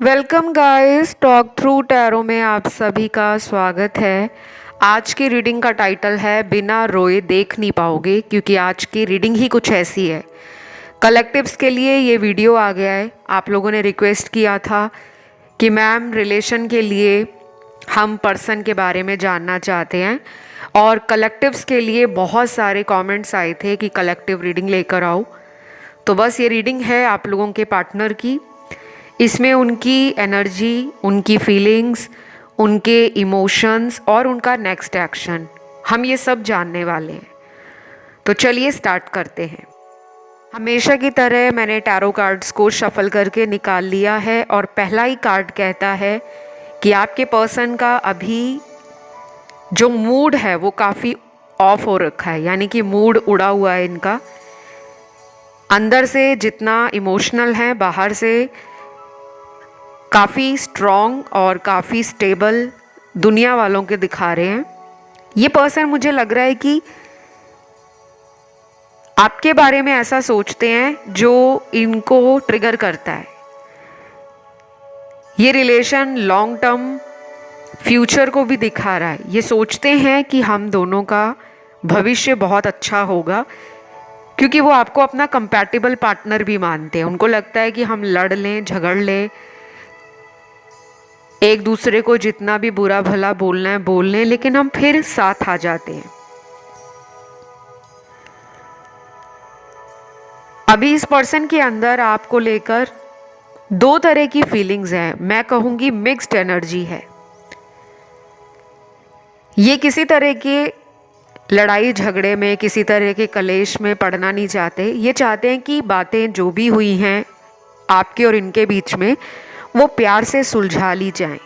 Welcome guys, talk through tarot में आप सभी का स्वागत है। आज की रीडिंग का टाइटल है बिना रोए देख नहीं पाओगे, क्योंकि आज की रीडिंग ही कुछ ऐसी है। कलेक्टिव्स के लिए ये वीडियो आ गया है। आप लोगों ने रिक्वेस्ट किया था कि मैम रिलेशन के लिए हम पर्सन के बारे में जानना चाहते हैं, और कलेक्टिव्स के लिए बहुत सारे कमेंट्स आए थे कि कलेक्टिव रीडिंग लेकर आओ। तो बस ये रीडिंग है आप लोगों के पार्टनर की। इसमें उनकी एनर्जी, उनकी फीलिंग्स, उनके इमोशंस और उनका नेक्स्ट एक्शन, हम ये सब जानने वाले हैं। तो चलिए स्टार्ट करते हैं। हमेशा की तरह मैंने टैरो कार्ड्स को शफल करके निकाल लिया है, और पहला ही कार्ड कहता है कि आपके पर्सन का अभी जो मूड है वो काफ़ी ऑफ हो रखा है, यानी कि मूड उड़ा हुआ है इनका। अंदर से जितना इमोशनल है, बाहर से काफ़ी स्ट्रॉन्ग और काफ़ी स्टेबल दुनिया वालों के दिखा रहे हैं। ये पर्सन मुझे लग रहा है कि आपके बारे में ऐसा सोचते हैं जो इनको ट्रिगर करता है। ये रिलेशन लॉन्ग टर्म फ्यूचर को भी दिखा रहा है। ये सोचते हैं कि हम दोनों का भविष्य बहुत अच्छा होगा, क्योंकि वो आपको अपना कंपैटिबल पार्टनर भी मानते हैं। उनको लगता है कि हम लड़ लें, झगड़ लें, एक दूसरे को जितना भी बुरा भला बोलना है बोल लें, लेकिन हम फिर साथ आ जाते हैं। अभी इस पर्सन के अंदर आपको लेकर दो तरह की फीलिंग्स हैं। मैं कहूँगी मिक्स्ड एनर्जी है। ये किसी तरह के लड़ाई झगड़े में, किसी तरह के कलेश में पड़ना नहीं चाहते। ये चाहते हैं कि बातें जो भी हुई हैं आपके और इनके बीच में, वो प्यार से सुलझा ली जाएं।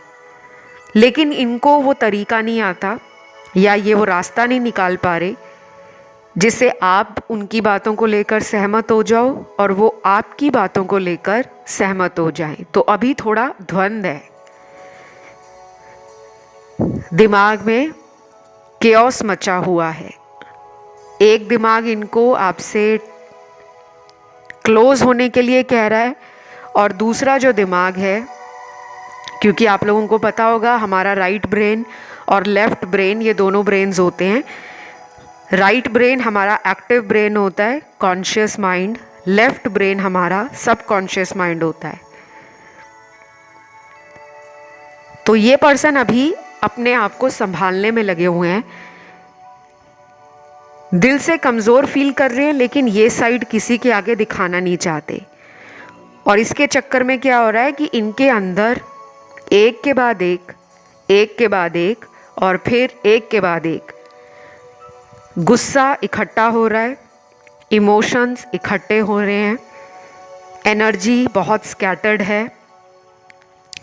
लेकिन इनको वो तरीका नहीं आता, या ये वो रास्ता नहीं निकाल पा रहे जिससे आप उनकी बातों को लेकर सहमत हो जाओ और वो आपकी बातों को लेकर सहमत हो जाएं। तो अभी थोड़ा द्वंद्व है, दिमाग में केओस मचा हुआ है। एक दिमाग इनको आपसे क्लोज होने के लिए कह रहा है, और दूसरा जो दिमाग है, क्योंकि आप लोगों को पता होगा हमारा राइट ब्रेन और लेफ्ट ब्रेन, ये दोनों ब्रेन्स होते हैं। राइट ब्रेन हमारा एक्टिव ब्रेन होता है, कॉन्शियस माइंड। लेफ्ट ब्रेन हमारा सबकॉन्शियस माइंड होता है। तो ये पर्सन अभी अपने आप को संभालने में लगे हुए हैं। दिल से कमज़ोर फील कर रहे हैं, लेकिन ये साइड किसी के आगे दिखाना नहीं चाहते। और इसके चक्कर में क्या हो रहा है कि इनके अंदर एक के बाद एक के बाद एक, और फिर एक के बाद एक गुस्सा इकट्ठा हो रहा है, इमोशंस इकट्ठे हो रहे हैं, एनर्जी बहुत स्कैटर्ड है,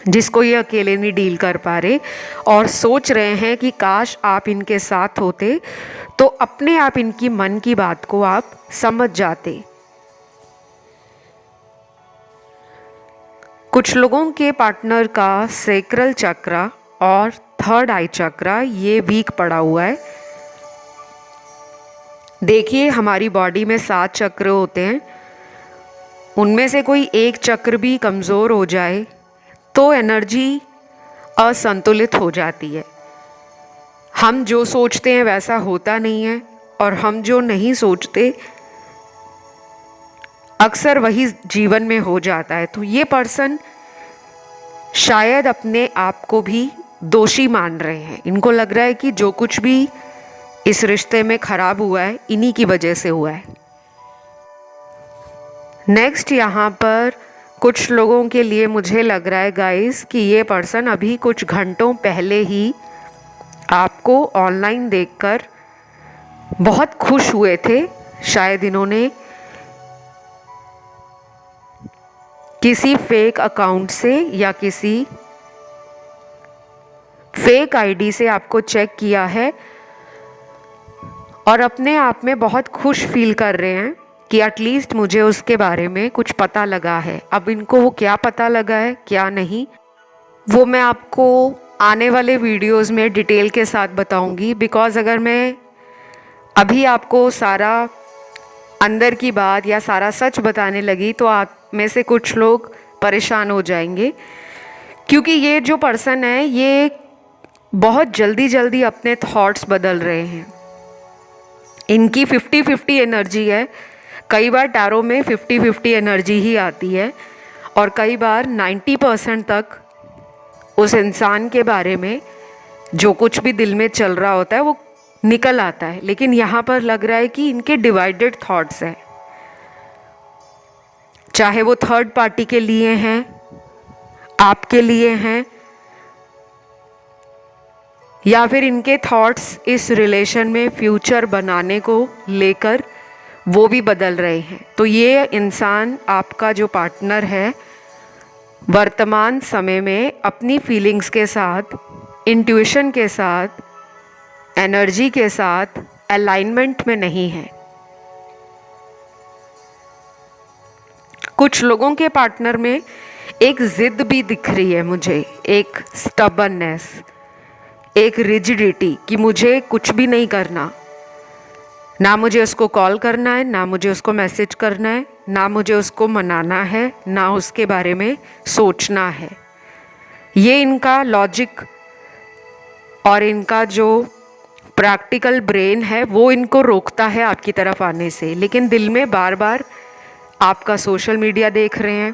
जिसको ये अकेले नहीं डील कर पा रहे, और सोच रहे हैं कि काश आप इनके साथ होते तो अपने आप इनकी मन की बात को आप समझ जाते। कुछ लोगों के पार्टनर का सेक्रल चक्र और थर्ड आई चक्र ये वीक पड़ा हुआ है। देखिए, हमारी बॉडी में 7 चक्र होते हैं, उनमें से कोई एक चक्र भी कमज़ोर हो जाए तो एनर्जी असंतुलित हो जाती है। हम जो सोचते हैं वैसा होता नहीं है, और हम जो नहीं सोचते अक्सर वही जीवन में हो जाता है। तो ये पर्सन शायद अपने आप को भी दोषी मान रहे हैं। इनको लग रहा है कि जो कुछ भी इस रिश्ते में खराब हुआ है इन्हीं की वजह से हुआ है। नेक्स्ट, यहाँ पर कुछ लोगों के लिए मुझे लग रहा है गाइस कि ये पर्सन अभी कुछ घंटों पहले ही आपको ऑनलाइन देखकर बहुत खुश हुए थे। शायद इन्होंने किसी फेक अकाउंट से या किसी फेक आईडी से आपको चेक किया है, और अपने आप में बहुत खुश फील कर रहे हैं कि एटलीस्ट मुझे उसके बारे में कुछ पता लगा है। अब इनको वो क्या पता लगा है क्या नहीं, वो मैं आपको आने वाले वीडियोस में डिटेल के साथ बताऊंगी। बिकॉज़ अगर मैं अभी आपको सारा अंदर की बात या सारा सच बताने लगी तो आप में से कुछ लोग परेशान हो जाएंगे। क्योंकि ये जो पर्सन है ये बहुत जल्दी जल्दी अपने थॉट्स बदल रहे हैं। इनकी 50-50 एनर्जी है। कई बार टैरो में 50-50 एनर्जी ही आती है और कई बार 90% तक उस इंसान के बारे में जो कुछ भी दिल में चल रहा होता है वो निकल आता है। लेकिन यहाँ पर लग रहा है कि इनके डिवाइडेड थॉट्स हैं, चाहे वो थर्ड पार्टी के लिए हैं, आपके लिए हैं, या फिर इनके थॉट्स इस रिलेशन में फ्यूचर बनाने को लेकर वो भी बदल रहे हैं। तो ये इंसान, आपका जो पार्टनर है, वर्तमान समय में अपनी फीलिंग्स के साथ, इंट्यूशन के साथ, एनर्जी के साथ अलाइनमेंट में नहीं है। कुछ लोगों के पार्टनर में एक जिद भी दिख रही है मुझे, एक स्टबर्ननेस, एक रिजिडिटी कि मुझे कुछ भी नहीं करना, ना मुझे उसको कॉल करना है, ना मुझे उसको मैसेज करना है, ना मुझे उसको मनाना है, ना उसके बारे में सोचना है। ये इनका लॉजिक और इनका जो प्रैक्टिकल ब्रेन है वो इनको रोकता है आपकी तरफ आने से। लेकिन दिल में बार बार आपका सोशल मीडिया देख रहे हैं,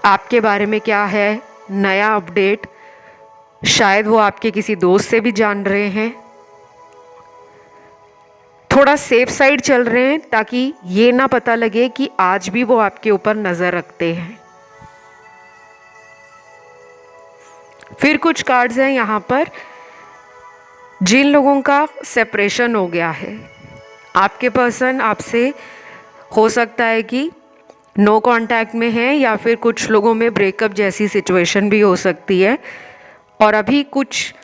आपके बारे में क्या है नया अपडेट, शायद वो आपके किसी दोस्त से भी जान रहे हैं। थोड़ा सेफ साइड चल रहे हैं ताकि ये ना पता लगे कि आज भी वो आपके ऊपर नज़र रखते हैं। फिर कुछ कार्ड्स हैं यहाँ पर जिन लोगों का सेपरेशन हो गया है। आपके पर्सन आपसे हो सकता है कि नो कांटेक्ट में है, या फिर कुछ लोगों में ब्रेकअप जैसी सिचुएशन भी हो सकती है। और अभी कुछ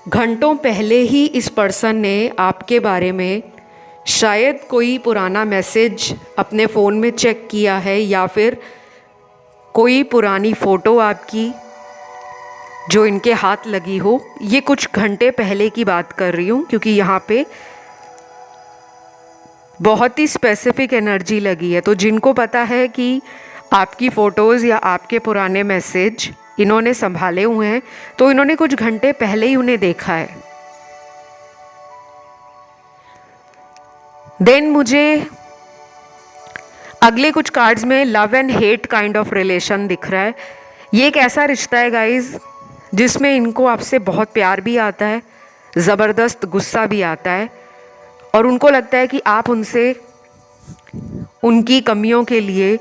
घंटों पहले ही इस पर्सन ने आपके बारे में शायद कोई पुराना मैसेज अपने फ़ोन में चेक किया है, या फिर कोई पुरानी फ़ोटो आपकी जो इनके हाथ लगी हो। ये कुछ घंटे पहले की बात कर रही हूँ क्योंकि यहाँ पे बहुत ही स्पेसिफिक एनर्जी लगी है। तो जिनको पता है कि आपकी फ़ोटोज़ या आपके पुराने मैसेज इन्होंने संभाले हुए हैं, तो इन्होंने कुछ घंटे पहले ही उन्हें देखा है। देन मुझे अगले कुछ कार्ड्स में love and hate kind of relation दिख रहा है। ये एक ऐसा रिश्ता है गाइज जिसमें इनको आपसे बहुत प्यार भी आता है, ज़बरदस्त गुस्सा भी आता है, और उनको लगता है कि आप उनसे उनकी कमियों के लिए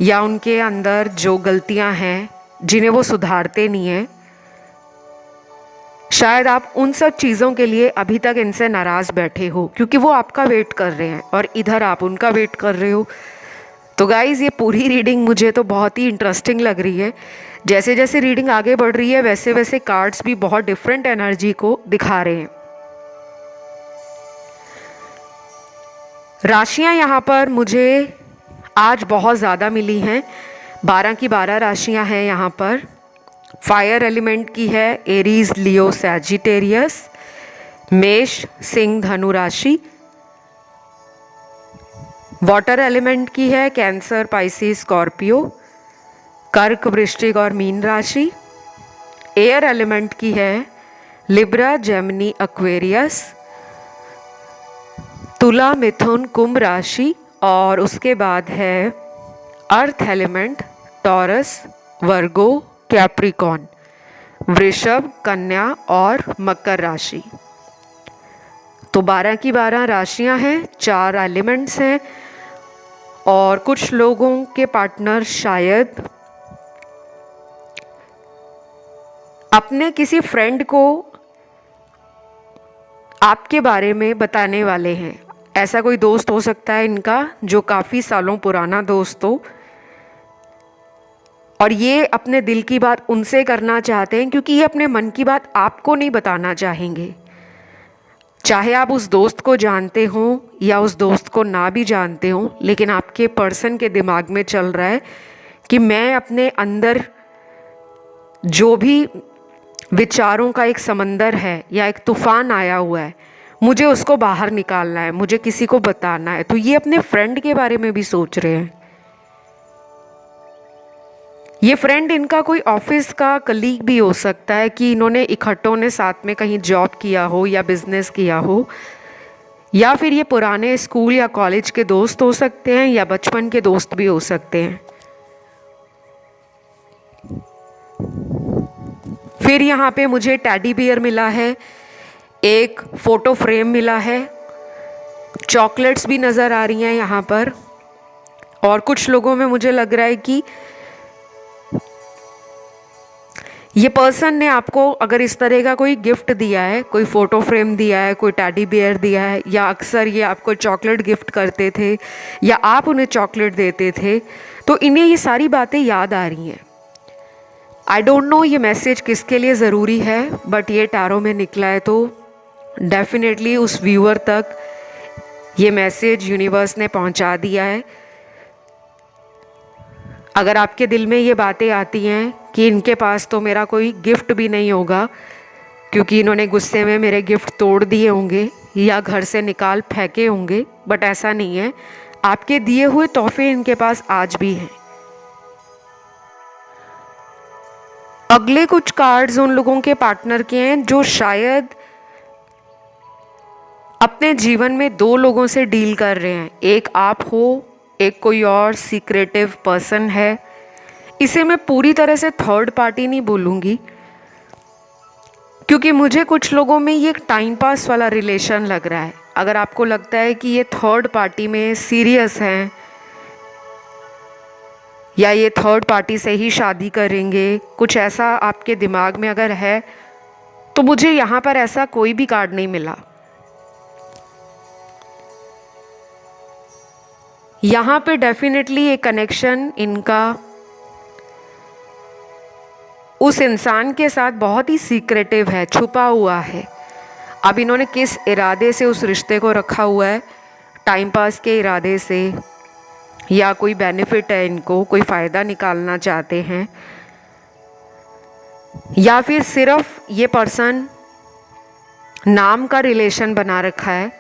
या उनके अंदर जो गलतियां हैं जिन्हें वो सुधारते नहीं हैं, शायद आप उन सब चीज़ों के लिए अभी तक इनसे नाराज़ बैठे हो क्योंकि वो आपका वेट कर रहे हैं और इधर आप उनका वेट कर रहे हो। तो गाइज़ ये पूरी रीडिंग मुझे तो बहुत ही इंटरेस्टिंग लग रही है। जैसे जैसे रीडिंग आगे बढ़ रही है वैसे वैसे कार्ड्स भी बहुत डिफरेंट एनर्जी को दिखा रहे हैं। राशियां यहाँ पर मुझे आज बहुत ज़्यादा मिली हैं। 12 की 12 राशियां हैं यहाँ पर। फायर एलिमेंट की है एरीज, लियो, सैजिटेरियस, मेष, सिंह, धनु राशि। वाटर एलिमेंट की है कैंसर, पाइसिस, स्कॉर्पियो, कर्क, वृश्चिक और मीन राशि। एयर एलिमेंट की है लिब्रा, जेमिनी, एक्वेरियस, तुला, मिथुन, कुंभ राशि। और उसके बाद है अर्थ एलिमेंट टॉरस, वर्गो, कैप्रिकॉन, वृषभ, कन्या और मकर राशि। तो 12 की 12 राशियां हैं, 4 एलिमेंट्स हैं, और कुछ लोगों के पार्टनर शायद अपने किसी फ्रेंड को आपके बारे में बताने वाले हैं। ऐसा कोई दोस्त हो सकता है इनका जो काफ़ी सालों पुराना दोस्त हो, और ये अपने दिल की बात उनसे करना चाहते हैं क्योंकि ये अपने मन की बात आपको नहीं बताना चाहेंगे। चाहे आप उस दोस्त को जानते हो या उस दोस्त को ना भी जानते हो, लेकिन आपके पर्सन के दिमाग में चल रहा है कि मैं अपने अंदर जो भी विचारों का एक समंदर है या एक तूफान आया हुआ है, मुझे उसको बाहर निकालना है, मुझे किसी को बताना है। तो ये अपने फ्रेंड के बारे में भी सोच रहे हैं। ये फ्रेंड इनका कोई ऑफिस का कलीग भी हो सकता है कि इन्होंने इकट्ठों ने साथ में कहीं जॉब किया हो या बिजनेस किया हो, या फिर ये पुराने स्कूल या कॉलेज के दोस्त हो सकते हैं या बचपन के दोस्त भी हो सकते हैं। फिर यहाँ पे मुझे टेडी बियर मिला है, एक फ़ोटो फ्रेम मिला है, चॉकलेट्स भी नज़र आ रही हैं यहाँ पर। और कुछ लोगों में मुझे लग रहा है कि ये पर्सन ने आपको अगर इस तरह का कोई गिफ्ट दिया है, कोई फ़ोटो फ्रेम दिया है, कोई टेडी बियर दिया है, या अक्सर ये आपको चॉकलेट गिफ्ट करते थे या आप उन्हें चॉकलेट देते थे, तो इन्हें ये सारी बातें याद आ रही हैं। आई डोंट नो ये मैसेज किसके लिए ज़रूरी है, बट ये टैरो में निकला है तो डेफिनेटली उस व्यूअर तक ये मैसेज यूनिवर्स ने पहुंचा दिया है। अगर आपके दिल में ये बातें आती हैं कि इनके पास तो मेरा कोई गिफ्ट भी नहीं होगा क्योंकि इन्होंने गुस्से में मेरे गिफ्ट तोड़ दिए होंगे या घर से निकाल फेंके होंगे, बट ऐसा नहीं है। आपके दिए हुए तोहफे इनके पास आज भी हैं। अगले कुछ कार्ड्स उन लोगों के पार्टनर के हैं जो शायद अपने जीवन में दो लोगों से डील कर रहे हैं। एक आप हो, एक कोई और सीक्रेटिव पर्सन है। इसे मैं पूरी तरह से थर्ड पार्टी नहीं बोलूँगी क्योंकि मुझे कुछ लोगों में ये टाइम पास वाला रिलेशन लग रहा है। अगर आपको लगता है कि ये थर्ड पार्टी में सीरियस हैं या ये थर्ड पार्टी से ही शादी करेंगे, कुछ ऐसा आपके दिमाग में अगर है, तो मुझे यहाँ पर ऐसा कोई भी कार्ड नहीं मिला। यहाँ पे डेफिनेटली ये कनेक्शन इनका उस इंसान के साथ बहुत ही सीक्रेटिव है, छुपा हुआ है। अब इन्होंने किस इरादे से उस रिश्ते को रखा हुआ है, टाइम पास के इरादे से या कोई बेनिफिट है इनको, कोई फ़ायदा निकालना चाहते हैं, या फिर सिर्फ ये पर्सन नाम का रिलेशन बना रखा है।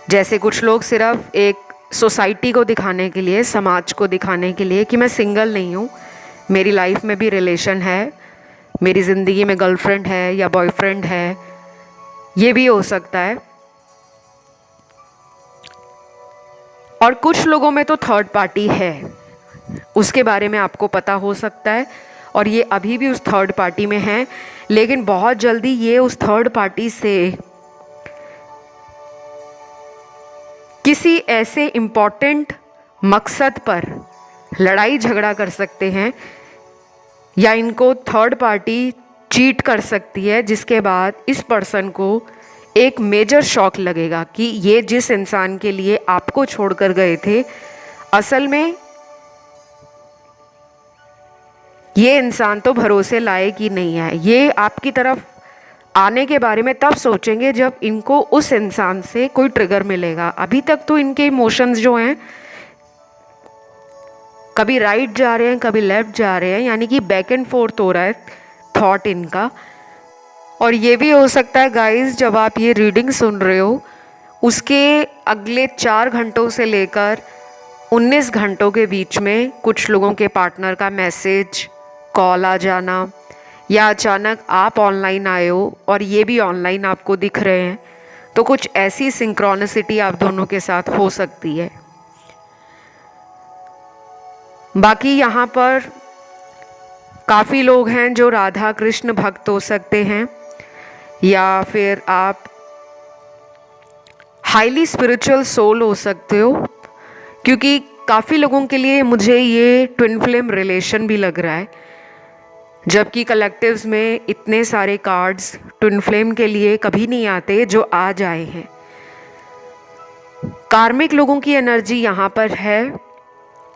जैसे कुछ लोग सिर्फ एक सोसाइटी को दिखाने के लिए, समाज को दिखाने के लिए कि मैं सिंगल नहीं हूँ, मेरी लाइफ में भी रिलेशन है, मेरी ज़िंदगी में गर्लफ्रेंड है या बॉयफ्रेंड है, ये भी हो सकता है। और कुछ लोगों में तो थर्ड पार्टी है, उसके बारे में आपको पता हो सकता है और ये अभी भी उस थर्ड पार्टी में हैं, लेकिन बहुत जल्दी ये उस थर्ड पार्टी से किसी ऐसे इम्पॉर्टेंट मकसद पर लड़ाई झगड़ा कर सकते हैं या इनको थर्ड पार्टी चीट कर सकती है, जिसके बाद इस पर्सन को एक मेजर शॉक लगेगा कि ये जिस इंसान के लिए आपको छोड़कर गए थे, असल में ये इंसान तो भरोसे लायक ही नहीं है। ये आपकी तरफ आने के बारे में तब सोचेंगे जब इनको उस इंसान से कोई ट्रिगर मिलेगा। अभी तक तो इनके इमोशंस जो हैं कभी राइट जा रहे हैं, कभी लेफ्ट जा रहे हैं, यानी कि बैक एंड फोर्थ हो रहा है थॉट इनका। और ये भी हो सकता है गाइस, जब आप ये रीडिंग सुन रहे हो उसके अगले 4 घंटों से लेकर 19 घंटों के बीच में कुछ लोगों के पार्टनर का मैसेज, कॉल आ जाना, या अचानक आप ऑनलाइन आए हो और ये भी ऑनलाइन आपको दिख रहे हैं, तो कुछ ऐसी सिंक्रोनिसिटी आप दोनों के साथ हो सकती है। बाकी यहाँ पर काफ़ी लोग हैं जो राधा कृष्ण भक्त हो सकते हैं, या फिर आप हाईली स्पिरिचुअल सोल हो सकते हो, क्योंकि काफ़ी लोगों के लिए मुझे ये ट्विन फ्लेम रिलेशन भी लग रहा है, जबकि कलेक्टिव्स में इतने सारे कार्ड्स ट्विन फ्लेम के लिए कभी नहीं आते जो आज आए हैं। कार्मिक लोगों की एनर्जी यहाँ पर है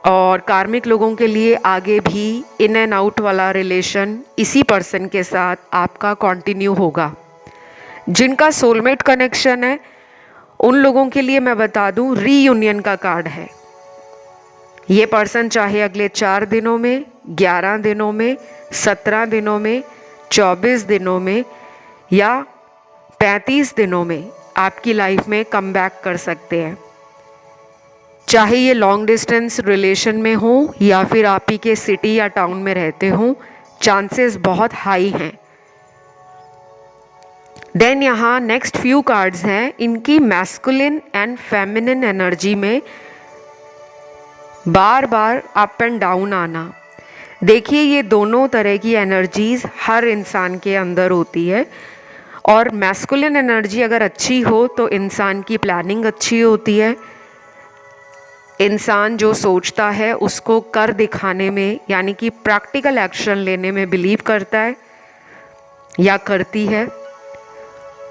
और कार्मिक लोगों के लिए आगे भी इन एंड आउट वाला रिलेशन इसी पर्सन के साथ आपका कंटिन्यू होगा। जिनका सोलमेट कनेक्शन है उन लोगों के लिए मैं बता दूं, रीयूनियन का कार्ड है। ये पर्सन चाहे अगले 4 दिनों में, 11 दिनों में, 17 दिनों में, 24 दिनों में या 35 दिनों में आपकी लाइफ में कम बैक कर सकते हैं। चाहे ये लॉन्ग डिस्टेंस रिलेशन में हो या फिर आप ही के सिटी या टाउन में रहते हो, चांसेस बहुत हाई हैं। देन यहाँ नेक्स्ट फ्यू कार्ड्स हैं, इनकी मैस्कुलिन एंड फेमिनिन एनर्जी में बार बार अप एंड डाउन आना। देखिए, ये दोनों तरह की एनर्जीज हर इंसान के अंदर होती है, और मैस्कुलिन एनर्जी अगर अच्छी हो तो इंसान की प्लानिंग अच्छी होती है, इंसान जो सोचता है उसको कर दिखाने में यानी कि प्रैक्टिकल एक्शन लेने में बिलीव करता है या करती है।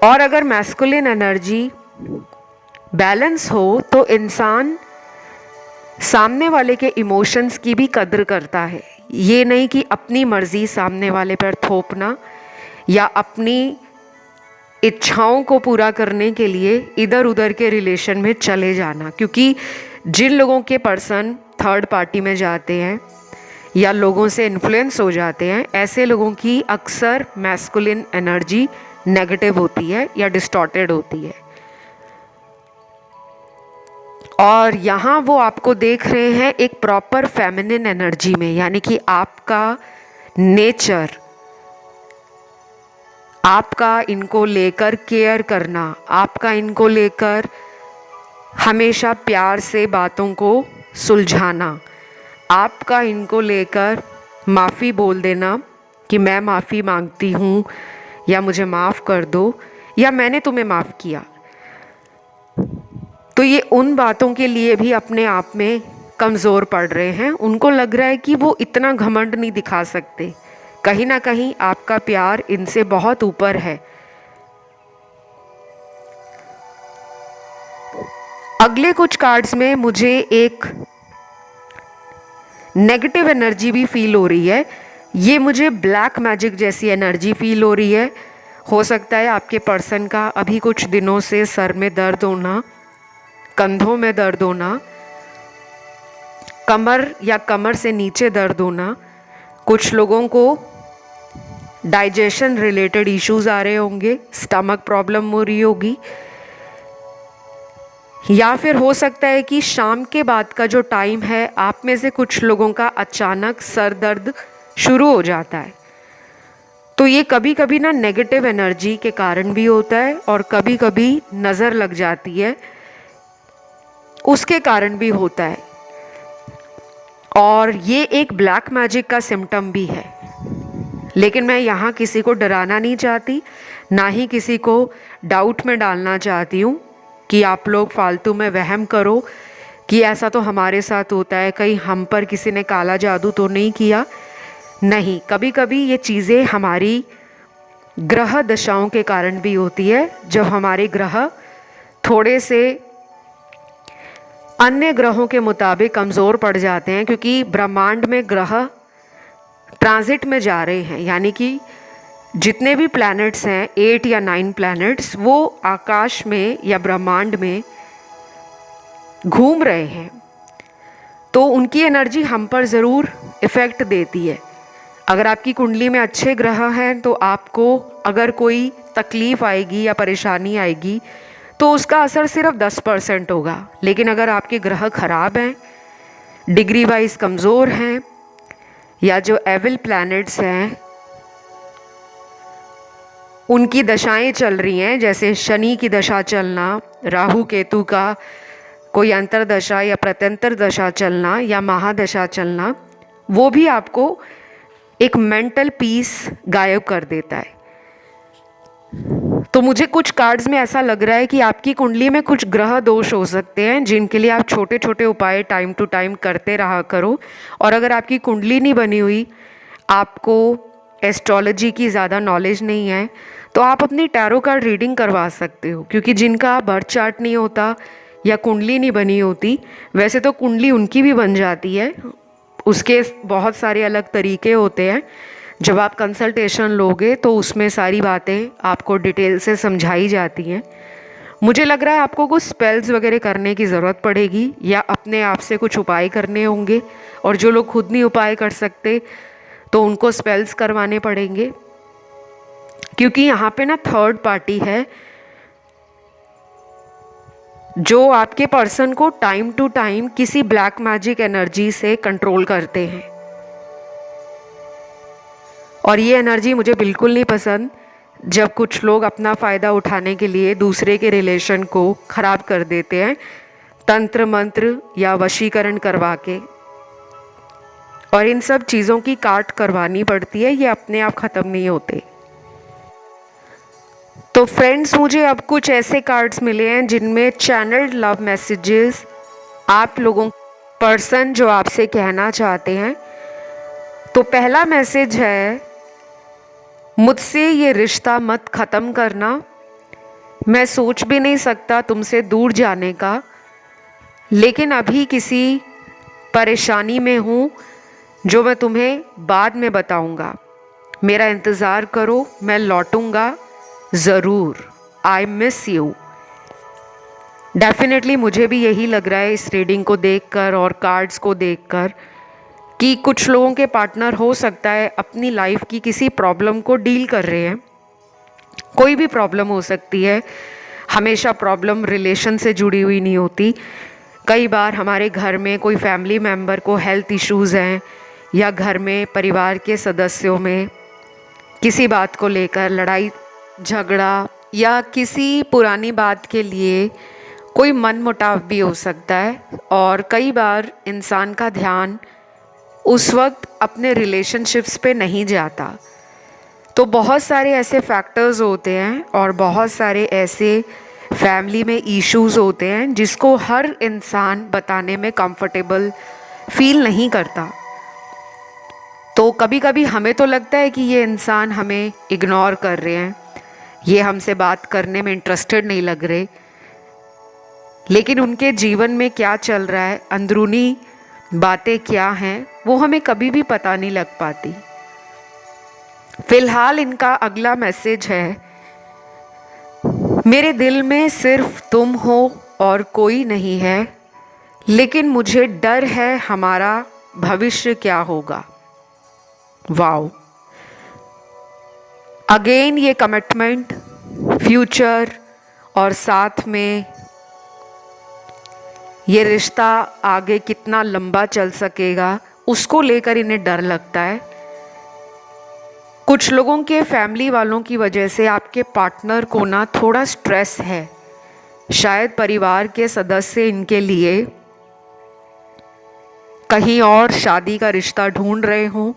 और अगर मैस्कुलिन एनर्जी बैलेंस हो तो इंसान सामने वाले के इमोशंस की भी कद्र करता है। ये नहीं कि अपनी मर्जी सामने वाले पर थोपना या अपनी इच्छाओं को पूरा करने के लिए इधर उधर के रिलेशन में चले जाना, क्योंकि जिन लोगों के पर्सन थर्ड पार्टी में जाते हैं या लोगों से इन्फ्लुएंस हो जाते हैं, ऐसे लोगों की अक्सर मैस्कुलिन एनर्जी नेगेटिव होती है या डिस्टॉर्टेड होती है। और यहाँ वो आपको देख रहे हैं एक प्रॉपर फेमिनिन एनर्जी में, यानी कि आपका नेचर, आपका इनको लेकर केयर करना, आपका इनको लेकर हमेशा प्यार से बातों को सुलझाना, आपका इनको लेकर माफ़ी बोल देना कि मैं माफ़ी मांगती हूँ या मुझे माफ़ कर दो या मैंने तुम्हें माफ़ किया। तो ये उन बातों के लिए भी अपने आप में कमज़ोर पड़ रहे हैं। उनको लग रहा है कि वो इतना घमंड नहीं दिखा सकते, कहीं ना कहीं आपका प्यार इनसे बहुत ऊपर है। अगले कुछ कार्ड्स में मुझे एक नेगेटिव एनर्जी भी फील हो रही है। ये मुझे ब्लैक मैजिक जैसी एनर्जी फील हो रही है। हो सकता है आपके पर्सन का अभी कुछ दिनों से सर में दर्द होना, कंधों में दर्द होना, कमर या कमर से नीचे दर्द होना। कुछ लोगों को डाइजेशन रिलेटेड इश्यूज आ रहे होंगे, स्टमक प्रॉब्लम हो रही होगी, या फिर हो सकता है कि शाम के बाद का जो टाइम है आप में से कुछ लोगों का अचानक सर दर्द शुरू हो जाता है। तो ये कभी कभी ना नेगेटिव एनर्जी के कारण भी होता है और कभी कभी नज़र लग जाती है उसके कारण भी होता है, और ये एक ब्लैक मैजिक का सिम्टम भी है। लेकिन मैं यहाँ किसी को डराना नहीं चाहती, ना ही किसी को डाउट में डालना चाहती हूँ कि आप लोग फालतू में वहम करो कि ऐसा तो हमारे साथ होता है, कहीं हम पर किसी ने काला जादू तो नहीं किया। नहीं, कभी कभी ये चीज़ें हमारी ग्रह दशाओं के कारण भी होती है, जब हमारे ग्रह थोड़े से अन्य ग्रहों के मुताबिक कमज़ोर पड़ जाते हैं, क्योंकि ब्रह्मांड में ग्रह ट्रांजिट में जा रहे हैं, यानी कि जितने भी प्लैनेट्स हैं 8 या 9 प्लैनेट्स, वो आकाश में या ब्रह्मांड में घूम रहे हैं। तो उनकी एनर्जी हम पर ज़रूर इफ़ेक्ट देती है। अगर आपकी कुंडली में अच्छे ग्रह हैं तो आपको अगर कोई तकलीफ़ आएगी या परेशानी आएगी तो उसका असर सिर्फ 10% होगा। लेकिन अगर आपके ग्रह खराब हैं, डिग्री वाइज कमज़ोर हैं, या जो एविल प्लैनेट्स हैं उनकी दशाएं चल रही हैं, जैसे शनि की दशा चलना, राहु केतु का कोई अंतरदशा या प्रत्यंतर दशा चलना या महादशा चलना, वो भी आपको एक मेंटल पीस गायब कर देता है। तो मुझे कुछ कार्ड्स में ऐसा लग रहा है कि आपकी कुंडली में कुछ ग्रह दोष हो सकते हैं, जिनके लिए आप छोटे छोटे उपाय टाइम टू टाइम करते रहा करो। और अगर आपकी कुंडली नहीं बनी हुई, आपको एस्ट्रोलॉजी की ज़्यादा नॉलेज नहीं है, तो आप अपनी टैरो कार्ड रीडिंग करवा सकते हो, क्योंकि जिनका बर्थ चार्ट नहीं होता या कुंडली नहीं बनी होती, वैसे तो कुंडली उनकी भी बन जाती है, उसके बहुत सारे अलग तरीके होते हैं। जब आप कंसल्टेशन लोगे तो उसमें सारी बातें आपको डिटेल से समझाई जाती हैं। मुझे लग रहा है आपको कुछ स्पेल्स वगैरह करने की ज़रूरत पड़ेगी या अपने आप से कुछ उपाय करने होंगे, और जो लोग खुद नहीं उपाय कर सकते तो उनको स्पेल्स करवाने पड़ेंगे, क्योंकि यहाँ पे ना थर्ड पार्टी है जो आपके पर्सन को टाइम टू टाइम किसी ब्लैक मैजिक एनर्जी से कंट्रोल करते हैं। और ये एनर्जी मुझे बिल्कुल नहीं पसंद, जब कुछ लोग अपना फ़ायदा उठाने के लिए दूसरे के रिलेशन को ख़राब कर देते हैं तंत्र मंत्र या वशीकरण करवा के। और इन सब चीज़ों की काट करवानी पड़ती है, ये अपने आप ख़त्म नहीं होते। तो फ्रेंड्स, मुझे अब कुछ ऐसे कार्ड्स मिले हैं जिनमें चैनल्ड लव मैसेजेस आप लोगों पर्सन जो आपसे कहना चाहते हैं। तो पहला मैसेज है, मुझसे ये रिश्ता मत ख़त्म करना, मैं सोच भी नहीं सकता तुमसे दूर जाने का, लेकिन अभी किसी परेशानी में हूँ जो मैं तुम्हें बाद में बताऊँगा। मेरा इंतज़ार करो, मैं लौटूँगा ज़रूर। I miss you. डेफिनेटली मुझे भी यही लग रहा है इस रीडिंग को देखकर और कार्ड्स को देखकर कि कुछ लोगों के पार्टनर हो सकता है अपनी लाइफ की किसी प्रॉब्लम को डील कर रहे हैं। कोई भी प्रॉब्लम हो सकती है, हमेशा प्रॉब्लम रिलेशन से जुड़ी हुई नहीं होती। कई बार हमारे घर में कोई फैमिली मेम्बर को हेल्थ इश्यूज़ हैं, या घर में परिवार के सदस्यों में किसी बात को लेकर लड़ाई झगड़ा या किसी पुरानी बात के लिए कोई मनमुटाव भी हो सकता है। और कई बार इंसान का ध्यान उस वक्त अपने रिलेशनशिप्स पे नहीं जाता। तो बहुत सारे ऐसे फैक्टर्स होते हैं और बहुत सारे ऐसे फैमिली में इश्यूज़ होते हैं जिसको हर इंसान बताने में कंफर्टेबल फील नहीं करता। तो कभी कभी हमें तो लगता है कि ये इंसान हमें इग्नोर कर रहे हैं, ये हमसे बात करने में इंटरेस्टेड नहीं लग रहे, लेकिन उनके जीवन में क्या चल रहा है, अंदरूनी बातें क्या हैं, वो हमें कभी भी पता नहीं लग पाती। फिलहाल इनका अगला मैसेज है, मेरे दिल में सिर्फ तुम हो और कोई नहीं है, लेकिन मुझे डर है हमारा भविष्य क्या होगा। वाओ, अगेन ये कमिटमेंट, फ्यूचर और साथ में ये रिश्ता आगे कितना लंबा चल सकेगा उसको लेकर इन्हें डर लगता है। कुछ लोगों के फैमिली वालों की वजह से आपके पार्टनर को ना थोड़ा स्ट्रेस है। शायद परिवार के सदस्य इनके लिए कहीं और शादी का रिश्ता ढूंढ रहे हों,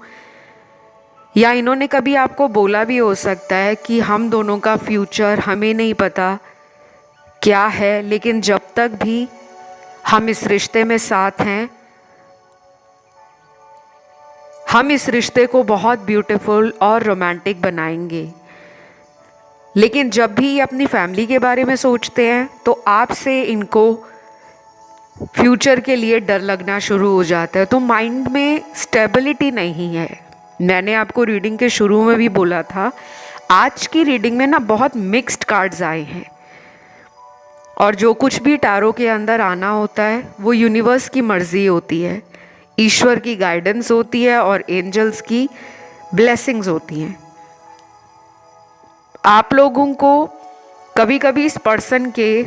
या इन्होंने कभी आपको बोला भी हो सकता है कि हम दोनों का फ्यूचर हमें नहीं पता क्या है, लेकिन जब तक भी हम इस रिश्ते में साथ हैं, हम इस रिश्ते को बहुत ब्यूटीफुल और रोमांटिक बनाएंगे। लेकिन जब भी ये अपनी फैमिली के बारे में सोचते हैं तो आपसे इनको फ्यूचर के लिए डर लगना शुरू हो जाता है। तो माइंड में स्टेबिलिटी नहीं है। मैंने आपको रीडिंग के शुरू में भी बोला था, आज की रीडिंग में ना बहुत मिक्स्ड कार्ड्स आए हैं, और जो कुछ भी टैरो के अंदर आना होता है वो यूनिवर्स की मर्जी होती है, ईश्वर की गाइडेंस होती है और एंजल्स की ब्लेसिंग्स होती हैं। आप लोगों को कभी कभी इस पर्सन के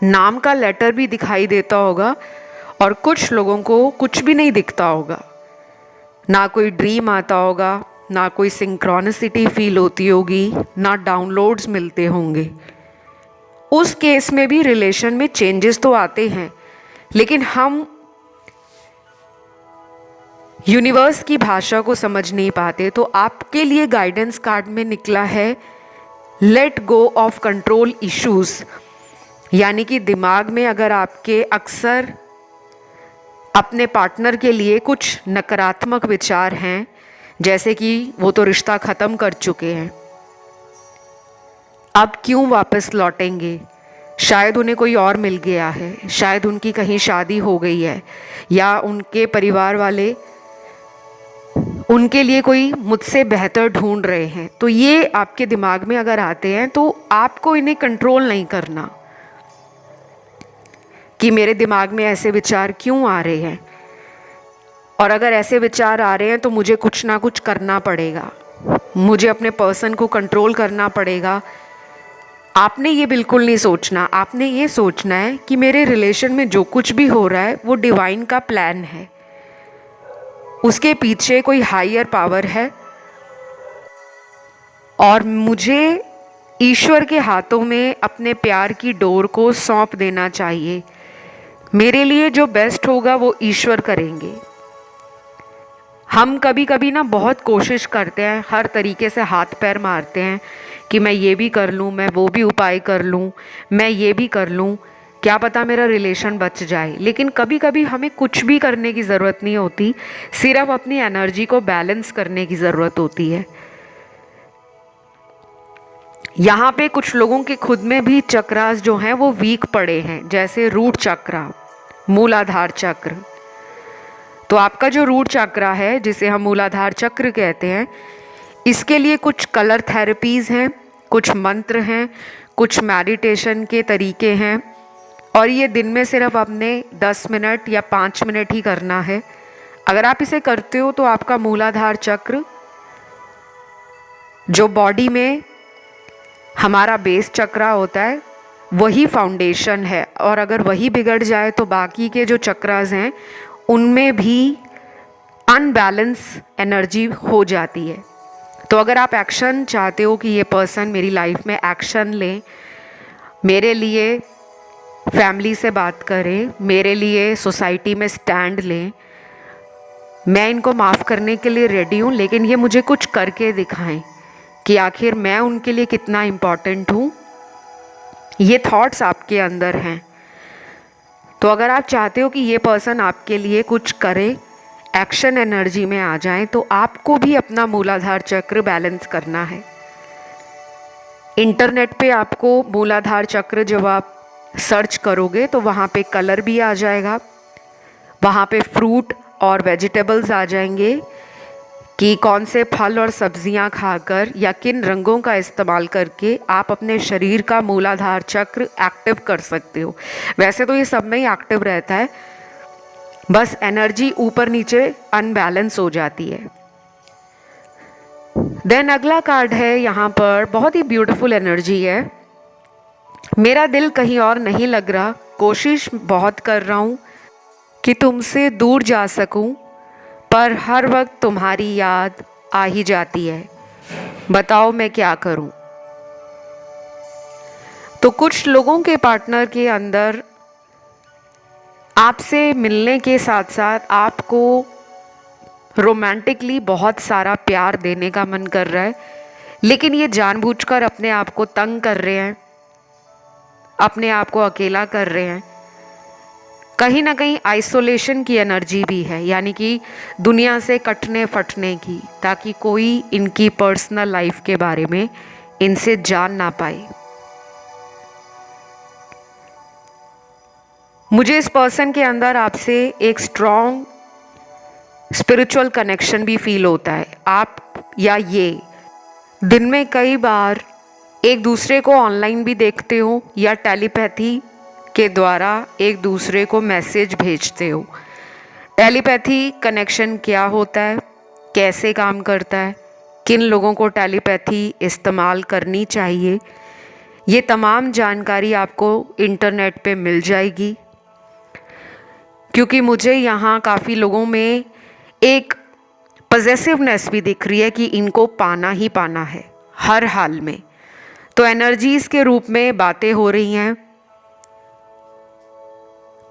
नाम का लेटर भी दिखाई देता होगा, और कुछ लोगों को कुछ भी नहीं दिखता होगा, ना कोई ड्रीम आता होगा, ना कोई सिंक्रोनिसिटी फील होती होगी, ना डाउनलोड्स मिलते होंगे। उस केस में भी रिलेशन में चेंजेस तो आते हैं, लेकिन हम यूनिवर्स की भाषा को समझ नहीं पाते। तो आपके लिए गाइडेंस कार्ड में निकला है, let go of control issues. यानी कि दिमाग में अगर आपके अक्सर अपने पार्टनर के लिए कुछ नकारात्मक विचार हैं, जैसे कि वो तो रिश्ता ख़त्म कर चुके हैं, अब क्यों वापस लौटेंगे, शायद उन्हें कोई और मिल गया है, शायद उनकी कहीं शादी हो गई है, या उनके परिवार वाले उनके लिए कोई मुझसे बेहतर ढूंढ रहे हैं। तो ये आपके दिमाग में अगर आते हैं तो आपको इन्हें कंट्रोल नहीं करना कि मेरे दिमाग में ऐसे विचार क्यों आ रहे हैं, और अगर ऐसे विचार आ रहे हैं तो मुझे कुछ ना कुछ करना पड़ेगा, मुझे अपने पर्सन को कंट्रोल करना पड़ेगा, आपने ये बिल्कुल नहीं सोचना, आपने ये सोचना है कि मेरे रिलेशन में जो कुछ भी हो रहा है वो डिवाइन का प्लान है, उसके पीछे कोई हायर पावर है और मुझे ईश्वर के हाथों में अपने प्यार की डोर को सौंप देना चाहिए। मेरे लिए जो बेस्ट होगा वो ईश्वर करेंगे। हम कभी कभी ना बहुत कोशिश करते हैं, हर तरीके से हाथ पैर मारते हैं कि मैं ये भी कर लूँ, मैं वो भी उपाय कर लूँ, मैं ये भी कर लूँ, क्या पता मेरा रिलेशन बच जाए। लेकिन कभी कभी हमें कुछ भी करने की ज़रूरत नहीं होती, सिर्फ अपनी एनर्जी को बैलेंस करने की ज़रूरत होती है। यहाँ पे कुछ लोगों के खुद में भी चक्रास जो हैं वो वीक पड़े हैं, जैसे रूट चक्रा, मूलाधार चक्र। तो आपका जो रूट चक्रा है, जिसे हम मूलाधार चक्र कहते हैं, इसके लिए कुछ कलर थेरेपीज़ हैं, कुछ मंत्र हैं, कुछ मेडिटेशन के तरीके हैं और ये दिन में सिर्फ आपने 10 मिनट या 5 मिनट ही करना है। अगर आप इसे करते हो तो आपका मूलाधार चक्र, जो बॉडी में हमारा बेस चक्रा होता है, वही फाउंडेशन है और अगर वही बिगड़ जाए तो बाकी के जो चक्रास हैं उनमें भी अनबैलेंस एनर्जी हो जाती है। तो अगर आप एक्शन चाहते हो कि ये पर्सन मेरी लाइफ में एक्शन लें, मेरे लिए फैमिली से बात करें, मेरे लिए सोसाइटी में स्टैंड लें, मैं इनको माफ़ करने के लिए रेडी हूँ, लेकिन ये मुझे कुछ करके दिखाएं कि आखिर मैं उनके लिए कितना इम्पॉर्टेंट हूँ। ये थॉट्स आपके अंदर हैं। तो अगर आप चाहते हो कि ये पर्सन आपके लिए कुछ करे, एक्शन एनर्जी में आ जाए, तो आपको भी अपना मूलाधार चक्र बैलेंस करना है। इंटरनेट पे आपको मूलाधार चक्र जब आप सर्च करोगे तो वहाँ पे कलर भी आ जाएगा, वहाँ पे फ्रूट और वेजिटेबल्स आ जाएंगे कि कौन से फल और सब्जियां खाकर या किन रंगों का इस्तेमाल करके आप अपने शरीर का मूलाधार चक्र एक्टिव कर सकते हो। वैसे तो ये सब में ही एक्टिव रहता है, बस एनर्जी ऊपर नीचे अनबैलेंस हो जाती है। देन अगला कार्ड है, यहाँ पर बहुत ही ब्यूटीफुल एनर्जी है। मेरा दिल कहीं और नहीं लग रहा, कोशिश बहुत कर रहा हूँ कि तुमसे दूर जा सकूँ, पर हर वक्त तुम्हारी याद आ ही जाती है, बताओ मैं क्या करूं। तो कुछ लोगों के पार्टनर के अंदर आपसे मिलने के साथ साथ आपको रोमांटिकली बहुत सारा प्यार देने का मन कर रहा है, लेकिन ये जानबूझकर अपने आप को तंग कर रहे हैं, अपने आप को अकेला कर रहे हैं। कहीं ना कहीं आइसोलेशन की एनर्जी भी है, यानी कि दुनिया से कटने फटने की, ताकि कोई इनकी पर्सनल लाइफ के बारे में इनसे जान ना पाए। मुझे इस पर्सन के अंदर आपसे एक स्ट्रॉन्ग स्पिरिचुअल कनेक्शन भी फील होता है। आप या ये दिन में कई बार एक दूसरे को ऑनलाइन भी देखते हो या टेलीपैथी के द्वारा एक दूसरे को मैसेज भेजते हो। टेलीपैथी कनेक्शन क्या होता है, कैसे काम करता है, किन लोगों को टेलीपैथी इस्तेमाल करनी चाहिए, ये तमाम जानकारी आपको इंटरनेट पे मिल जाएगी। क्योंकि मुझे यहाँ काफ़ी लोगों में एक पॉजेसिवनेस भी दिख रही है कि इनको पाना ही पाना है हर हाल में। तो एनर्जीज़ के रूप में बातें हो रही हैं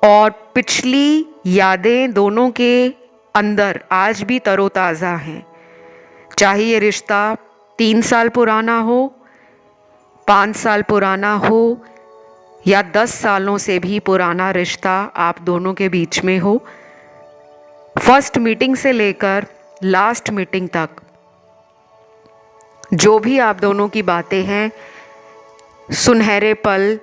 और पिछली यादें दोनों के अंदर आज भी तरोताज़ा हैं। चाहे ये रिश्ता 3 साल पुराना हो, 5 साल पुराना हो या 10 सालों से भी पुराना रिश्ता आप दोनों के बीच में हो, फर्स्ट मीटिंग से लेकर लास्ट मीटिंग तक जो भी आप दोनों की बातें हैं, सुनहरे पल,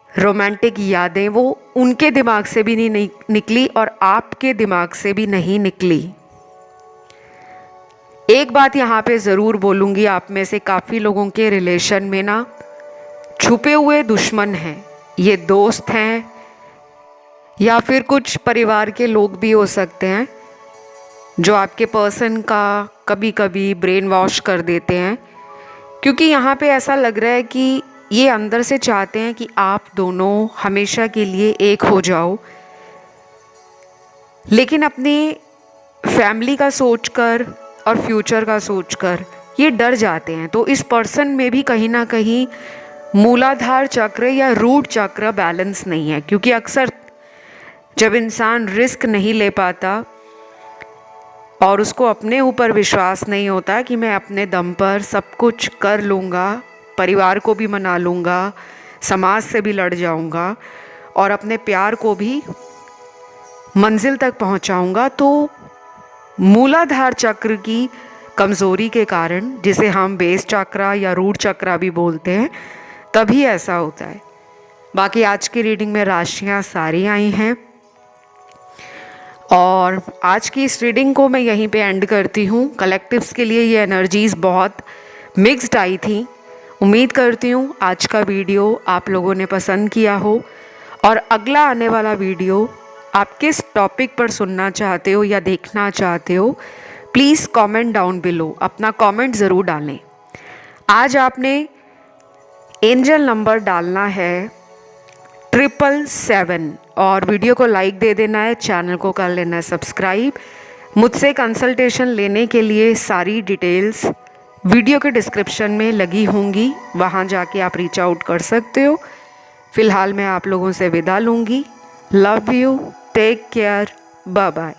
रोमांटिक यादें, वो उनके दिमाग से भी नहीं निकली और आपके दिमाग से भी नहीं निकली। एक बात यहाँ पे ज़रूर बोलूँगी, आप में से काफ़ी लोगों के रिलेशन में ना छुपे हुए दुश्मन हैं। ये दोस्त हैं या फिर कुछ परिवार के लोग भी हो सकते हैं जो आपके पर्सन का कभी कभी ब्रेन वॉश कर देते हैं। क्योंकि यहाँ पे ऐसा लग रहा है कि ये अंदर से चाहते हैं कि आप दोनों हमेशा के लिए एक हो जाओ, लेकिन अपने फैमिली का सोचकर और फ्यूचर का सोचकर ये डर जाते हैं। तो इस पर्सन में भी कहीं ना कहीं मूलाधार चक्र या रूट चक्र बैलेंस नहीं है, क्योंकि अक्सर जब इंसान रिस्क नहीं ले पाता और उसको अपने ऊपर विश्वास नहीं होता कि मैं अपने दम पर सब कुछ कर लूँगा, परिवार को भी मना लूँगा, समाज से भी लड़ जाऊँगा और अपने प्यार को भी मंजिल तक पहुँचाऊँगा, तो मूलाधार चक्र की कमज़ोरी के कारण, जिसे हम बेस चक्रा या रूट चक्रा भी बोलते हैं, तभी ऐसा होता है। बाकी आज की रीडिंग में राशियाँ सारी आई हैं और आज की इस रीडिंग को मैं यहीं पे एंड करती हूँ। कलेक्टिव्स के लिए ये एनर्जीज़ बहुत मिक्स्ड आई थी। उम्मीद करती हूँ आज का वीडियो आप लोगों ने पसंद किया हो और अगला आने वाला वीडियो आप किस टॉपिक पर सुनना चाहते हो या देखना चाहते हो, प्लीज़ कमेंट डाउन बिलो, अपना कमेंट ज़रूर डालें। आज आपने एंजल नंबर डालना है 777 और वीडियो को लाइक दे देना है, चैनल को कर लेना है सब्सक्राइब। मुझसे कंसल्टेशन लेने के लिए सारी डिटेल्स वीडियो के डिस्क्रिप्शन में लगी होंगी, वहाँ जाके आप रीच आउट कर सकते हो। फ़िलहाल मैं आप लोगों से विदा लूँगी। Love you, take care, bye bye.